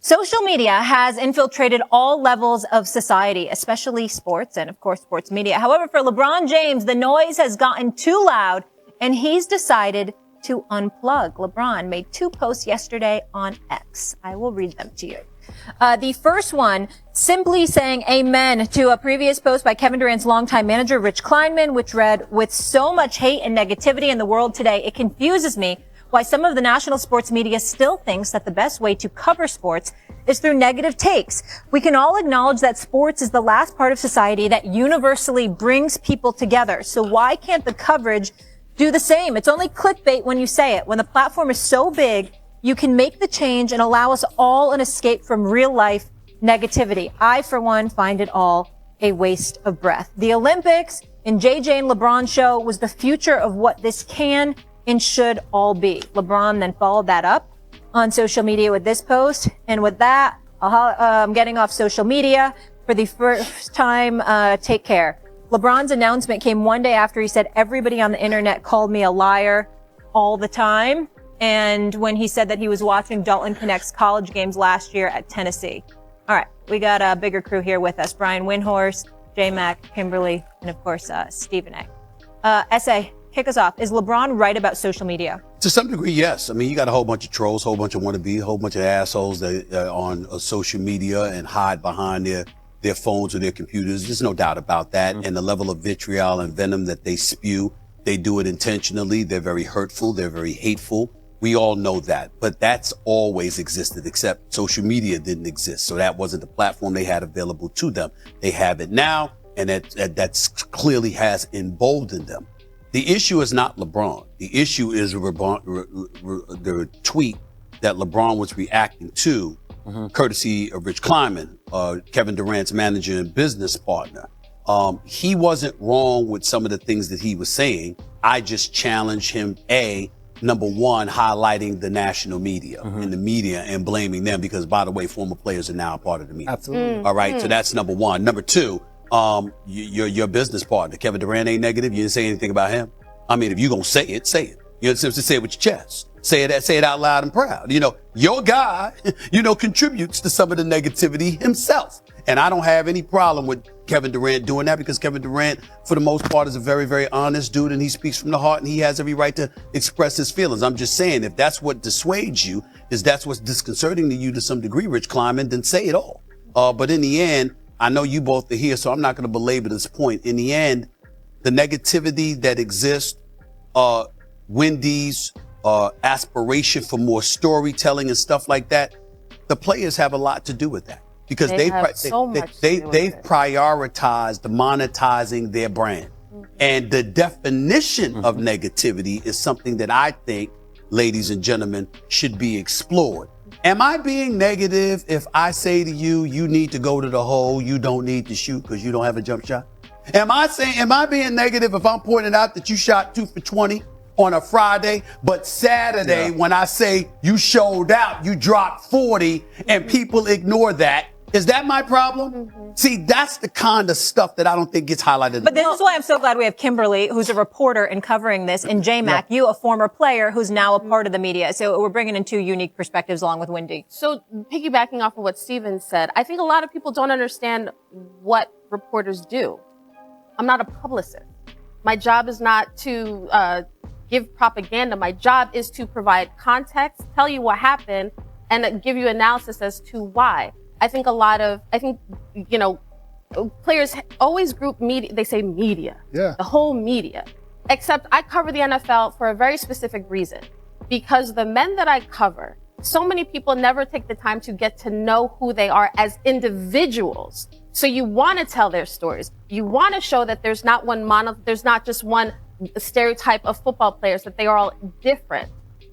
Social media has infiltrated all levels of society, especially sports and, of course, sports media. However, for LeBron James, the noise has gotten too loud, and he's decided to unplug. LeBron made 2 posts yesterday on X. I will read them to you. The first one, simply saying amen to a previous post by Kevin Durant's longtime manager, Rich Kleinman, which read, "With so much hate and negativity in the world today, it confuses me why some of the national sports media still thinks that the best way to cover sports is through negative takes. We can all acknowledge that sports is the last part of society that universally brings people together. So why can't the coverage do the same? It's only clickbait when you say it. When the platform is so big, you can make the change and allow us all an escape from real life negativity. I, for one, find it all a waste of breath." The Olympics and JJ and LeBron show was the future of what this can and should all be. LeBron then followed that up on social media with this post. And with that, I'm getting off social media for the first time. Take care. LeBron's announcement came one day after he said everybody on the internet called me a liar all the time. And when he said that he was watching Dalton Connect's college games last year at Tennessee. All right. We got a bigger crew here with us. Brian Windhorst, J-Mac, Kimberly, and of course, Stephen A. S.A., kick us off. Is LeBron right about social media? To some degree, yes. I mean, you got a whole bunch of trolls, a whole bunch of wannabes, a whole bunch of assholes that are on social media and hide behind their phones or their computers. There's no doubt about that. And the level of vitriol and venom that they spew, they do it intentionally. They're very hurtful. They're very hateful. We all know that. But that's always existed, except social media didn't exist. So that wasn't the platform they had available to them. They have it now, and that's clearly has emboldened them. The issue is not LeBron. The issue is the tweet that LeBron was reacting to, courtesy of Rich Kleinman, Kevin Durant's manager and business partner. He wasn't wrong with some of the things that he was saying. I just challenged him, number one, highlighting the national media and the media and blaming them because, by the way, former players are now a part of the media. Absolutely. All right. So that's number one. Number two, your business partner, Kevin Durant, ain't negative. You didn't say anything about him. I mean, if you're going to say it, say it. You know, just say it with your chest. Say it out loud and proud. You know, your guy, contributes to some of the negativity himself. And I don't have any problem with Kevin Durant doing that because Kevin Durant, for the most part, is a very, very honest dude and he speaks from the heart and he has every right to express his feelings. I'm just saying, if that's what dissuades you, is that's what's disconcerting to you to some degree, Rich Kleinman, then say it all. But in the end, I know you both are here, so I'm not going to belabor this point. In the end, the negativity that exists, Wendy's aspiration for more storytelling and stuff like that, the players have a lot to do with that because they've prioritized monetizing their brand. And the definition of negativity is something that I think, ladies and gentlemen, should be explored. Am I being negative if I say to you, you need to go to the hole, you don't need to shoot because you don't have a jump shot? Am I being negative if I'm pointing out that you shot 2 for 20 on a Friday, but Saturday when I say you showed out, you dropped 40 and people ignore that? Is that my problem? See, that's the kind of stuff that I don't think gets highlighted. But this is why I'm so glad we have Kimberly, who's a reporter and covering this, and J-Mac, you, a former player who's now a part of the media. So we're bringing in 2 unique perspectives along with Wendy. So piggybacking off of what Steven said, I think a lot of people don't understand what reporters do. I'm not a publicist. My job is not to give propaganda. My job is to provide context, tell you what happened, and give you analysis as to why. I think players always group media. They say media, the whole media, except I cover the NFL for a very specific reason, because the men that I cover, so many people never take the time to get to know who they are as individuals. So you want to tell their stories. You want to show that there's not there's not just one stereotype of football players, that they are all different.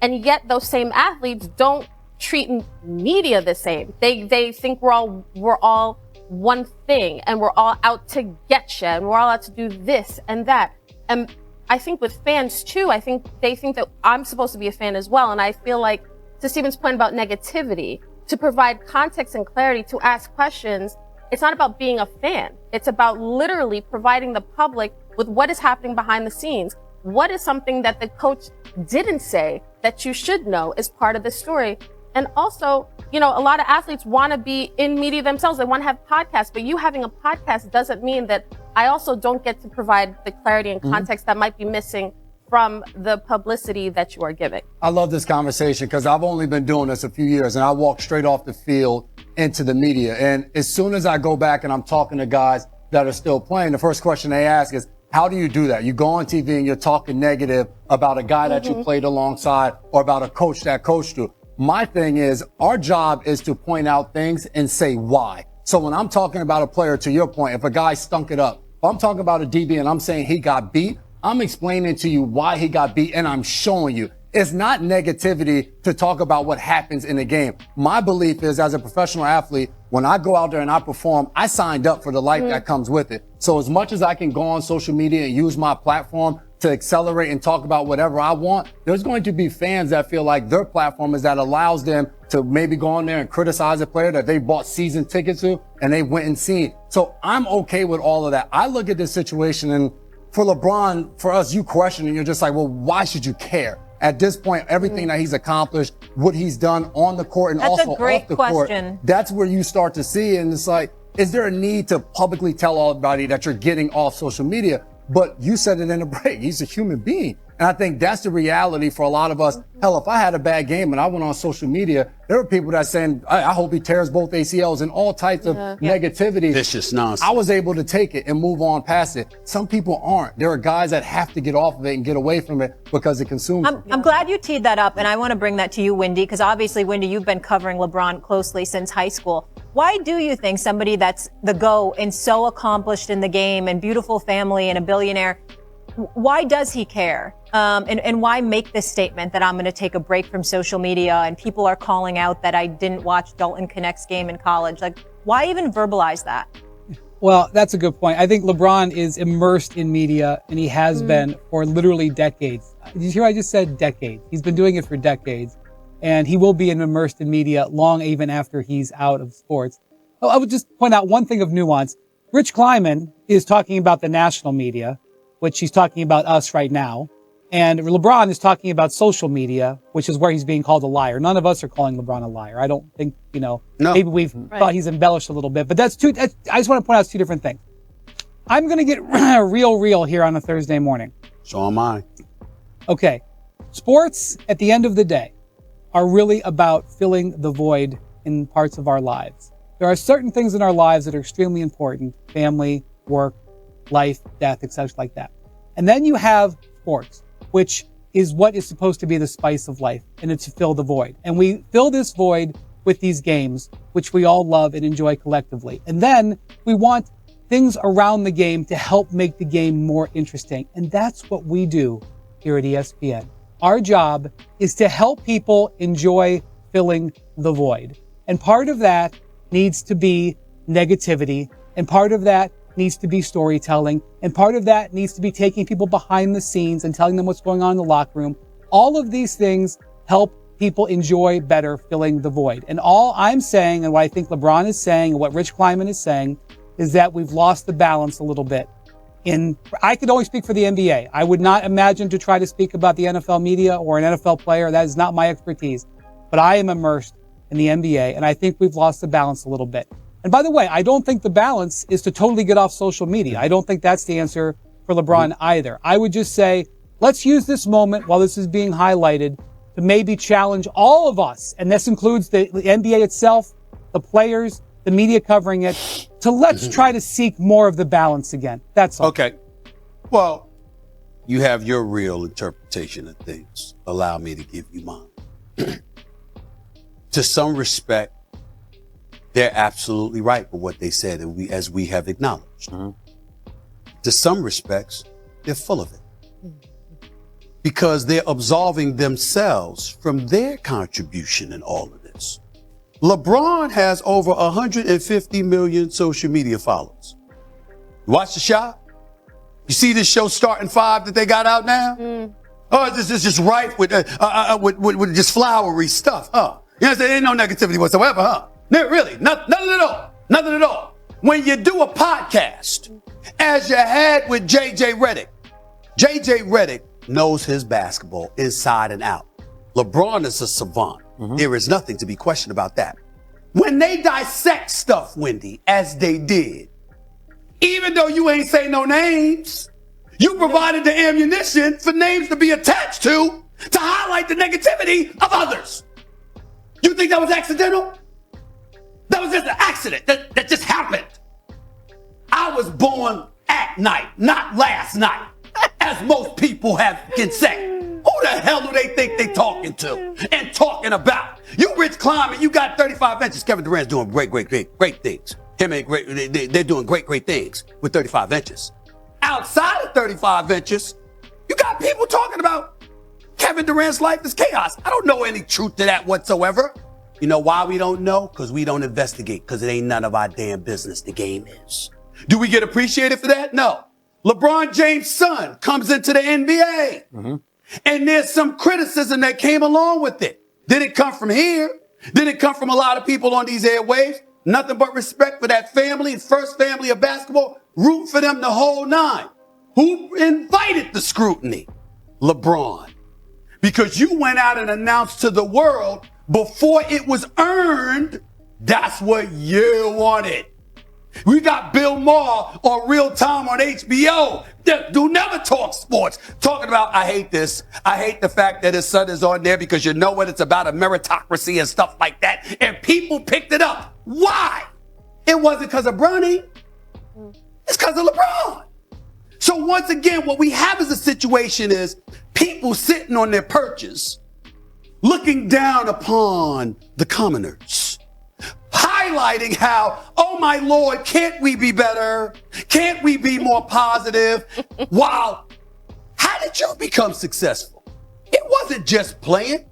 And yet those same athletes don't treat media the same. They think we're all one thing and we're all out to get you and we're all out to do this and that. And I think with fans too, I think they think that I'm supposed to be a fan as well. And I feel like, to Stephen's point about negativity, to provide context and clarity, to ask questions, it's not about being a fan. It's about literally providing the public with what is happening behind the scenes. What is something that the coach didn't say that you should know as part of the story? And also, a lot of athletes want to be in media themselves. They want to have podcasts, but you having a podcast doesn't mean that I also don't get to provide the clarity and context that might be missing from the publicity that you are giving. I love this conversation because I've only been doing this a few years and I walk straight off the field into the media. And as soon as I go back and I'm talking to guys that are still playing, the first question they ask is, how do you do that? You go on TV and you're talking negative about a guy that you played alongside or about a coach that coached you. My thing is, our job is to point out things and say why. So when I'm talking about a player, to your point, if a guy stunk it up, if I'm talking about a DB and I'm saying he got beat, I'm explaining to you why he got beat and I'm showing you. It's not negativity to talk about what happens in the game. My belief is, as a professional athlete, when I go out there and I perform, I signed up for the life that comes with it. So as much as I can go on social media and use my platform to accelerate and talk about whatever I want, there's going to be fans that feel like their platform is that allows them to maybe go on there and criticize a player that they bought season tickets to and they went and seen. So I'm okay with all of that. I look at this situation, and for LeBron, for us, you question and you're just like, well, why should you care? At this point, everything that he's accomplished, what he's done on the court and also off the court, that's where you start to see. And it's like, is there a need to publicly tell everybody that you're getting off social media? But you said it in a break. He's a human being. And I think that's the reality for a lot of us. Hell, if I had a bad game and I went on social media, there were people that saying, I hope he tears both ACLs and all types of negativity. Vicious nonsense. I was able to take it and move on past it. Some people aren't. There are guys that have to get off of it and get away from it because it consumes them. I'm glad you teed that up, and I want to bring that to you, Wendy, because obviously, Wendy, you've been covering LeBron closely since high school. Why do you think somebody that's the GOAT and so accomplished in the game and beautiful family and a billionaire, why does he care? And why make this statement that I'm going to take a break from social media and people are calling out that I didn't watch Dalton Connect's game in college? Like, why even verbalize that? Well, that's a good point. I think LeBron is immersed in media, and he has been for literally decades. Did you hear I just said decades? He's been doing it for decades, and he will be immersed in media long even after he's out of sports. Oh, I would just point out one thing of nuance. Rich Kleiman is talking about the national media, which he's talking about us right now. And LeBron is talking about social media, which is where he's being called a liar. None of us are calling LeBron a liar. I don't think, maybe we've thought he's embellished a little bit, but I just want to point out it's two different things. I'm going to get real here on a Thursday morning. So am I. Okay. Sports, at the end of the day, are really about filling the void in parts of our lives. There are certain things in our lives that are extremely important: family, work, life, death, etc., like that. And then you have sports, which is what is supposed to be the spice of life, and it's to fill the void. And we fill this void with these games, which we all love and enjoy collectively. And then we want things around the game to help make the game more interesting. And that's what we do here at ESPN. Our job is to help people enjoy filling the void. And part of that needs to be negativity, and part of that needs to be storytelling, and part of that needs to be taking people behind the scenes and telling them what's going on in the locker room. All of these things help people enjoy better filling the void. And all I'm saying, and what I think LeBron is saying, and what Rich Kleiman is saying, is that we've lost the balance a little bit. I could only speak for the NBA. I would not imagine to try to speak about the NFL media or an NFL player. That is not my expertise. But I am immersed in the NBA, and I think we've lost the balance a little bit. And by the way, I don't think the balance is to totally get off social media. I don't think that's the answer for LeBron either. I would just say, let's use this moment while this is being highlighted to maybe challenge all of us, and this includes the NBA itself, the players, the media covering it, to let's try to seek more of the balance again. That's all. Okay. Well, you have your real interpretation of things. Allow me to give you mine. To some respect, they're absolutely right with what they said, and as we have acknowledged. To some respects, they're full of it. Because they're absolving themselves from their contribution in all of this. LeBron has over 150 million social media followers. You watch the shot? You see this show Starting Five that they got out now? Oh, this is just rife with just flowery stuff, huh? You know what I'm saying? There ain't no negativity whatsoever, huh? Really, nothing at all. Nothing at all. When you do a podcast, as you had with JJ Redick knows his basketball inside and out. LeBron is a savant. There is nothing to be questioned about that. When they dissect stuff, Wendy, as they did, even though you ain't say no names, you provided the ammunition for names to be attached to highlight the negativity of others. You think that was accidental? That was just an accident that just happened. I was born at night, not last night, as most people can say. Who the hell do they think they talking to and talking about? You Rich Kleiman, you got 35 inches. Kevin Durant's doing great things. They're doing great things with 35 inches. Outside of 35 inches, you got people talking about Kevin Durant's life is chaos. I don't know any truth to that whatsoever. You know why we don't know? Because we don't investigate, because it ain't none of our damn business. The game is. Do we get appreciated for that? No. LeBron James' son comes into the NBA. And there's some criticism that came along with it. Did it come from here? Did it come from a lot of people on these airwaves? Nothing but respect for that family, first family of basketball. Root for them the whole nine. Who invited the scrutiny? LeBron. Because you went out and announced to the world before it was earned, that's what you wanted. We got Bill Maher on Real Time on HBO. Do never talk sports. Talking about, I hate this. I hate the fact that his son is on there because you know what? It's about a meritocracy and stuff like that. And people picked it up. Why? It wasn't because of Bronny. It's because of LeBron. So once again, what we have as a situation is people sitting on their perches, looking down upon the commoners, highlighting how, oh my Lord, can't we be better? Can't we be more positive? Wow. How did you become successful? It wasn't just playing.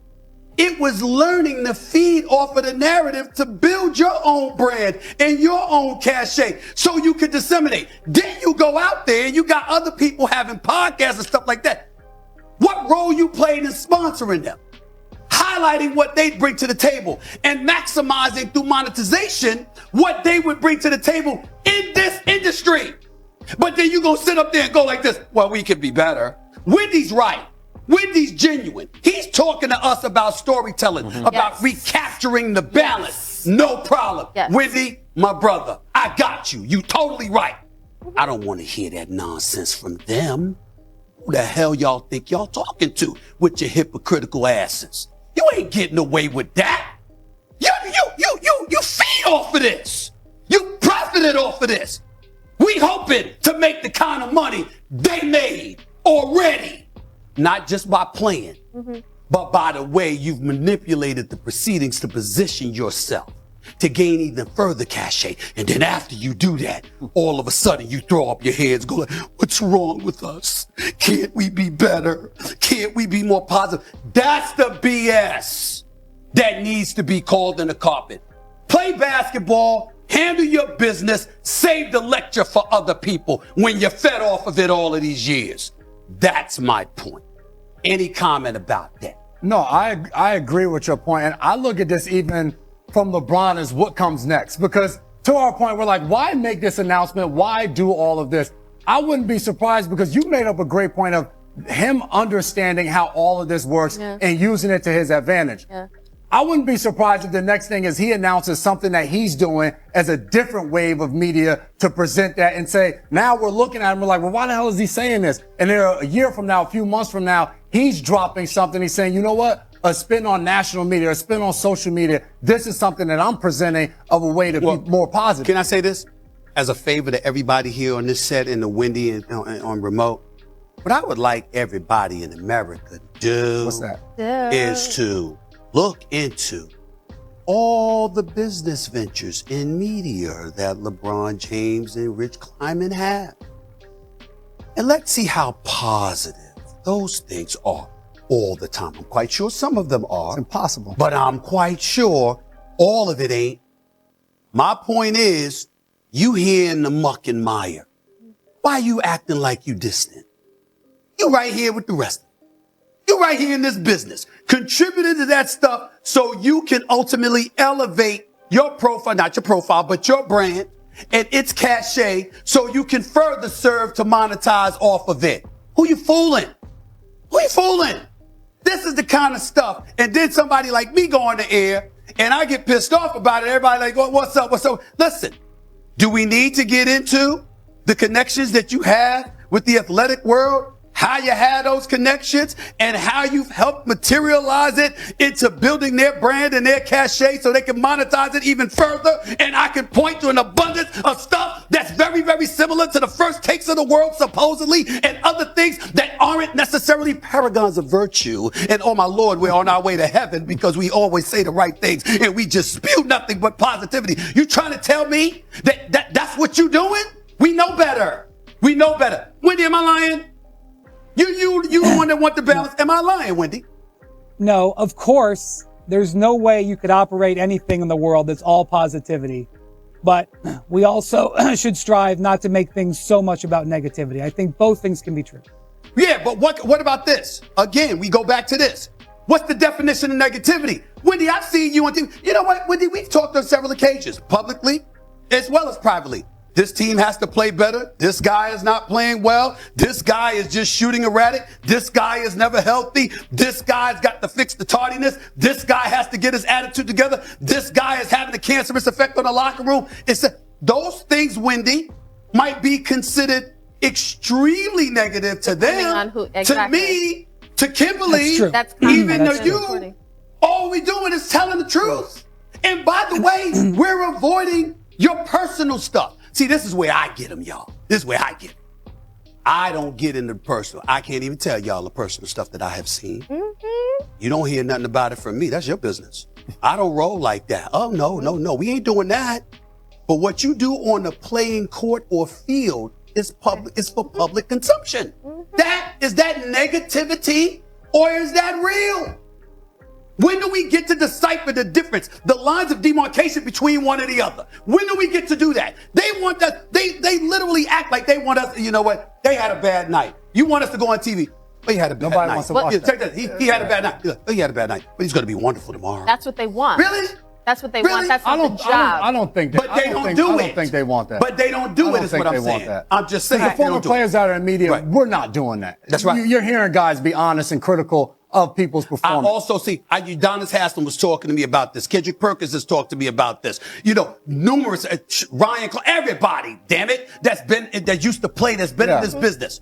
It was learning to feed off of the narrative to build your own brand and your own cachet so you could disseminate. Then you go out there and you got other people having podcasts and stuff like that. What role you played in sponsoring them? Highlighting what they bring to the table and maximizing through monetization what they would bring to the table in this industry. But then you gonna sit up there and go like this, well, we could be better. Wendy's right. Wendy's genuine. He's talking to us about storytelling, about recapturing the balance. No problem. Wendy, my brother, I got you. You totally right. I don't want to hear that nonsense from them. Who the hell y'all think y'all talking to with your hypocritical asses? You ain't getting away with that. You feed off of this. You profited off of this. We hoping to make the kind of money they made already. Not just by playing, but by the way you've manipulated the proceedings to position yourself to gain even further cachet. And then after you do that, all of a sudden you throw up your hands, go like, what's wrong with us? Can't we be better? Can't we be more positive? That's the BS that needs to be called in the carpet. Play basketball, handle your business, save the lecture for other people when you're fed off of it all of these years. That's my point. Any comment about that? No, I agree with your point. And I look at this even from LeBron as what comes next. Because to our point, we're like, why make this announcement? Why do all of this? I wouldn't be surprised because you made up a great point of him understanding how all of this works and using it to his advantage. I wouldn't be surprised if the next thing is he announces something that he's doing as a different wave of media to present that and say, now we're looking at him, we're like, well, why the hell is he saying this? And then a year from now, a few months from now, he's dropping something. He's saying, you know what? A spin on national media, a spin on social media. This is something that I'm presenting of a way to be more positive. Can I say this? As a favor to everybody here on this set in the Wendy and on remote, what I would like everybody in America to do is to look into all the business ventures in media that LeBron James and Rich Kleiman have. And let's see how positive those things are all the time. I'm quite sure some of them are. It's impossible. But I'm quite sure all of it ain't. My point is, you here in the muck and mire. Why are you acting like you distant? You right here with the rest of them. You right here in this business, contributed to that stuff so you can ultimately elevate your profile, not your profile, but your brand and its cachet so you can further serve to monetize off of it. Who you fooling? Who you fooling? This is the kind of stuff. And then somebody like me go on the air and I get pissed off about it. Everybody like, oh, what's up? What's up? Listen, do we need to get into the connections that you have with the athletic world? How you had those connections and how you've helped materialize it into building their brand and their cachet so they can monetize it even further. And I can point to an abundance of stuff that's very, very similar to the first cakes of the world, supposedly, and other things that aren't necessarily paragons of virtue. And oh my Lord, we're on our way to heaven because we always say the right things and we just spew nothing but positivity. You trying to tell me that's what you doing? We know better. We know better. Wendy, am I lying? You the one that want the balance. Am I lying, Wendy? No, of course, there's no way you could operate anything in the world that's all positivity. But we also should strive not to make things so much about negativity. I think both things can be true. Yeah, but what about this? Again, we go back to this. What's the definition of negativity? Wendy, I've seen you on TV. You know what, Wendy, we've talked on several occasions, publicly as well as privately. This team has to play better. This guy is not playing well. This guy is just shooting erratic. This guy is never healthy. This guy's got to fix the tardiness. This guy has to get his attitude together. This guy is having a cancerous effect on the locker room. Those things, Wendy, might be considered extremely negative to them. To me, to Kimberly, even to you, all we doing is telling the truth. And by the way, we're avoiding your personal stuff. See, this is where I get them, y'all. This is where I get them. I don't get into personal. I can't even tell y'all the personal stuff that I have seen. Mm-hmm. You don't hear nothing about it from me. That's your business. I don't roll like that. Oh, no. We ain't doing that. But what you do on the playing court or field is public. It's for public consumption. Mm-hmm. Is that negativity or is that real? When do we get to decipher the difference, the lines of demarcation between one and the other? When do we get to do that? They want us, they literally act like they want us, you know what? They had a bad night. You want us to go on TV. Oh, he had a bad night. Nobody wants to watch that. He had a bad night. He had a bad night, but he's going to be wonderful tomorrow. That's what they want. Really? That's what they want. That's not the job. I don't think that. But they don't do it. I don't think they want that. But they don't do it is what I'm saying. I'm just saying. The former players out in the media, we're not doing that. That's right. You're hearing guys be honest and critical of people's performance. I also see, Adonis Haslam was talking to me about this. Kendrick Perkins has talked to me about this. You know, numerous, Ryan Clark, everybody, damn it, that used to play, that's been in this business.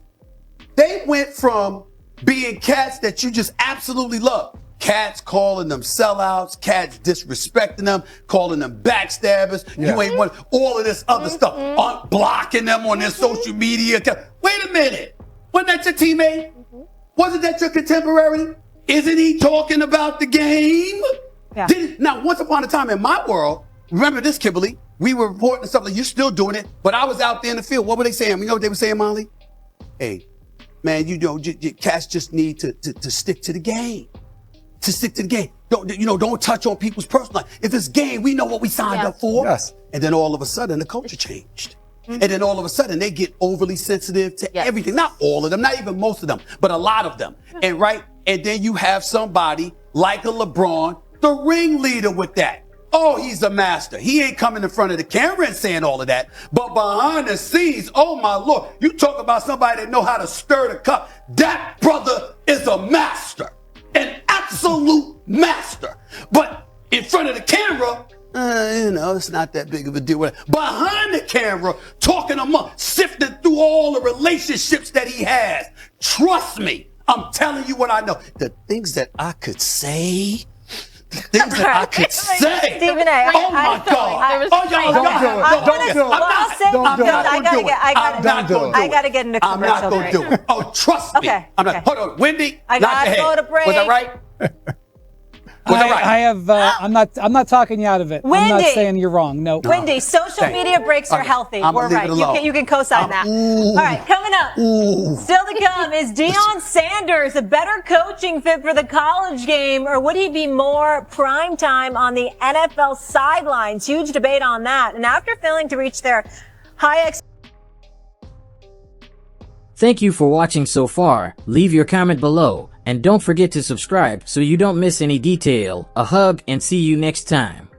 They went from being cats that you just absolutely love. Cats calling them sellouts, cats disrespecting them, calling them backstabbers. Yeah. You ain't want all of this other stuff, blocking them on their social media. Wait a minute. Wasn't that your teammate? Wasn't that your contemporary? Isn't he talking about the game? Yeah. Now, once upon a time in my world, remember this, Kimberly, we were reporting stuff like you're still doing it, but I was out there in the field. What were they saying? You know what they were saying, Molly? Hey, man, cats just need to stick to the game. To stick to the game. Don't touch on people's personal life. If it's game, we know what we signed up for. Yes. And then all of a sudden, the culture changed. And then all of a sudden they get overly sensitive to everything. Not all of them, not even most of them, but a lot of them. And then you have somebody like a LeBron, the ringleader with that. Oh, he's a master. He ain't coming in front of the camera and saying all of that. But behind the scenes, oh my Lord, you talk about somebody that know how to stir the cup. That brother is a master, an absolute master. But in front of the camera, it's not that big of a deal. Behind the camera, talking sifting through all the relationships that he has. Trust me, I'm telling you what I know. The things that I could say. Stephen A. Oh my God. I gotta get into commercial break. I'm not gonna do it. Oh, trust me. Okay. Hold on, Wendy. I gotta go to break. Was that right? I'm not talking you out of it. Wendy. I'm not saying you're wrong. No. Wendy, social media breaks are healthy. We're right. You can co-sign that. All right, coming up. Still to come, is Deion Sanders a better coaching fit for the college game, or would he be more prime time on the NFL sidelines? Huge debate on that. And after failing to reach their high Thank you for watching so far. Leave your comment below. And don't forget to subscribe so you don't miss any detail. A hug and see you next time.